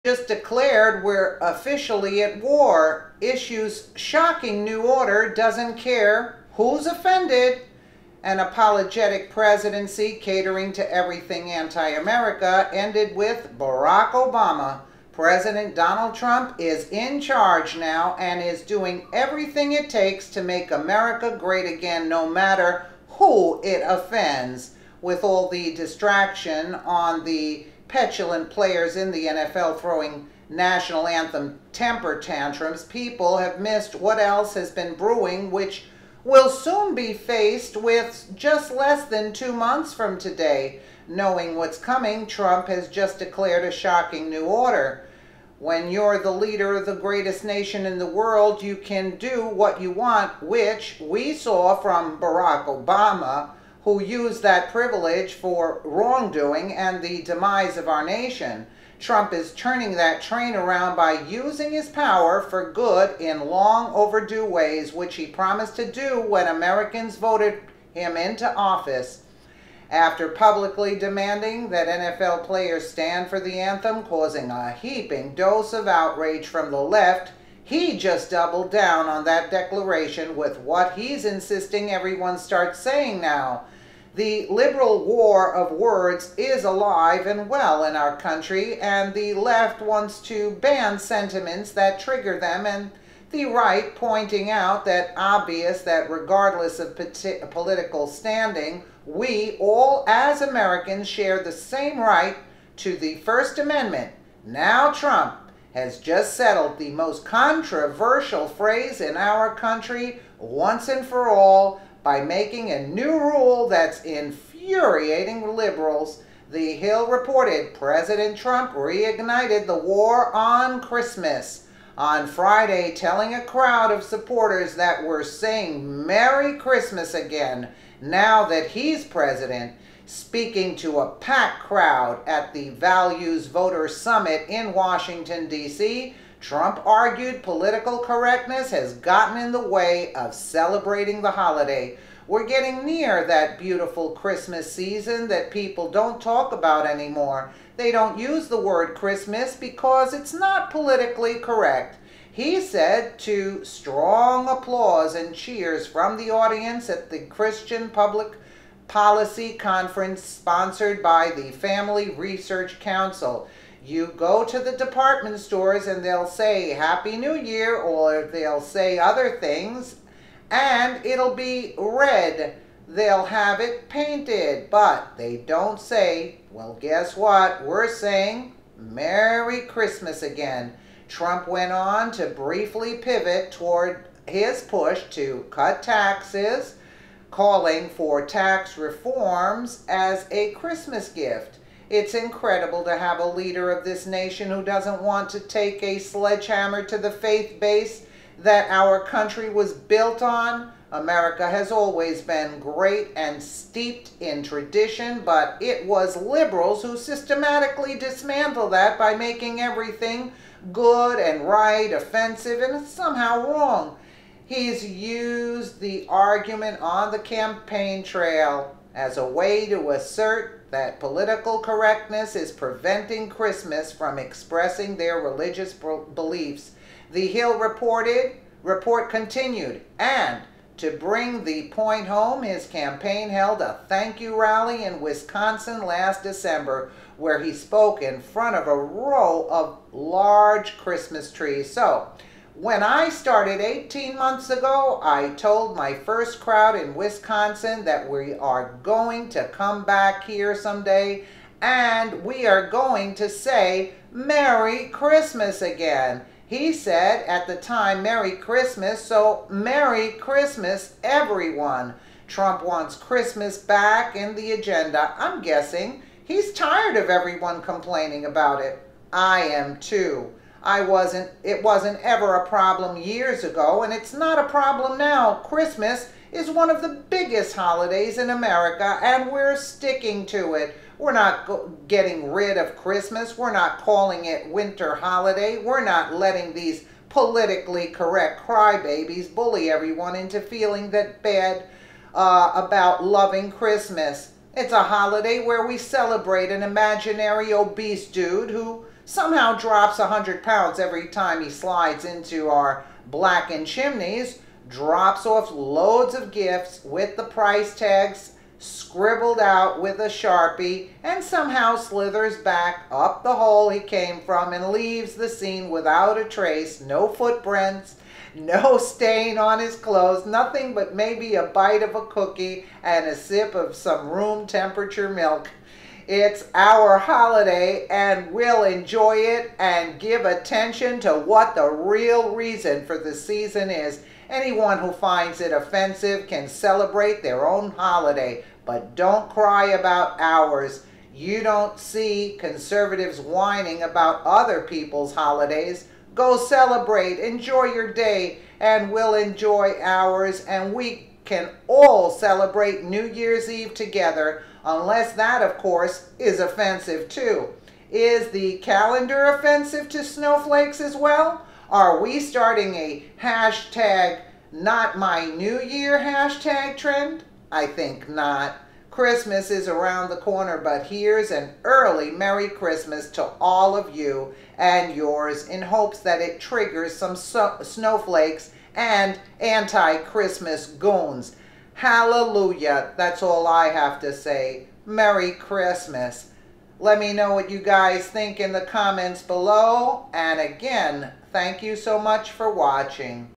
Just declared we're officially at war, issues shocking new order, doesn't care who's offended. An apologetic presidency catering to everything anti-America ended with Barack Obama. President Donald Trump is in charge now and is doing everything it takes to make America great again, no matter who it offends. With all the distraction on the petulant players in the NFL throwing national anthem temper tantrums, people have missed what else has been brewing, which will soon be faced with just less than 2 months from today. Knowing what's coming, Trump has just declared a shocking new order. When you're the leader of the greatest nation in the world, you can do what you want, which we saw from Barack Obama, who used that privilege for wrongdoing and the demise of our nation. Trump is turning that train around by using his power for good in long overdue ways, which he promised to do when Americans voted him into office. After publicly demanding that NFL players stand for the anthem, causing a heaping dose of outrage from the left, he just doubled down on that declaration with what he's insisting everyone starts saying now. The liberal war of words is alive and well in our country, and the left wants to ban sentiments that trigger them, and the right pointing out that obvious that regardless of political standing, we all as Americans share the same right to the First Amendment. Now Trump has just settled the most controversial phrase in our country once and for all by making a new rule that's infuriating liberals. The Hill reported President Trump reignited the war on Christmas on Friday, telling a crowd of supporters that were saying Merry Christmas again now that he's president. Speaking to a packed crowd at the Values Voter Summit in Washington, D.C., Trump argued political correctness has gotten in the way of celebrating the holiday. We're getting near that beautiful Christmas season that people don't talk about anymore. They don't use the word Christmas because it's not politically correct, he said, to strong applause and cheers from the audience at the Christian Public Policy Conference sponsored by the Family Research Council. You go to the department stores and they'll say Happy New Year, or they'll say other things, and it'll be red. They'll have it painted, but they don't say, well, guess what? We're saying Merry Christmas again. Trump went on to briefly pivot toward his push to cut taxes, calling for tax reforms as a Christmas gift. It's incredible to have a leader of this nation who doesn't want to take a sledgehammer to the faith base that our country was built on. America has always been great and steeped in tradition, but it was liberals who systematically dismantled that by making everything good and right offensive, and it's somehow wrong. He's used the argument on the campaign trail as a way to assert that political correctness is preventing Christmas from expressing their religious beliefs. The Hill report continued, and to bring the point home, his campaign held a thank you rally in Wisconsin last December, where he spoke in front of a row of large Christmas trees. So, when I started 18 months ago, I told my first crowd in Wisconsin that we are going to come back here someday and we are going to say Merry Christmas again. He said at the time, Merry Christmas, so Merry Christmas, everyone. Trump wants Christmas back in the agenda. I'm guessing he's tired of everyone complaining about it. I am too. It wasn't ever a problem years ago, and it's not a problem now. Christmas is one of the biggest holidays in America, and we're sticking to it. We're not getting rid of Christmas. We're not calling it winter holiday. We're not letting these politically correct crybabies bully everyone into feeling that bad about loving Christmas. It's a holiday where we celebrate an imaginary obese dude who somehow drops 100 pounds every time he slides into our blackened chimneys, drops off loads of gifts with the price tags scribbled out with a Sharpie, and somehow slithers back up the hole he came from and leaves the scene without a trace, no footprints, no stain on his clothes, nothing but maybe a bite of a cookie and a sip of some room temperature milk. It's our holiday and we'll enjoy it and give attention to what the real reason for the season is. Anyone who finds it offensive can celebrate their own holiday, but don't cry about ours. You don't see conservatives whining about other people's holidays. Go celebrate, enjoy your day, and we'll enjoy ours, and we can all celebrate New Year's Eve together, unless that, of course, is offensive too. Is the calendar offensive to snowflakes as well? Are we starting a hashtag not my new year hashtag trend? I think not. Christmas is around the corner, but here's an early Merry Christmas to all of you and yours, in hopes that it triggers some snowflakes and anti-Christmas goons. Hallelujah. That's all I have to say. Merry Christmas. Let me know what you guys think in the comments below. And again, thank you so much for watching.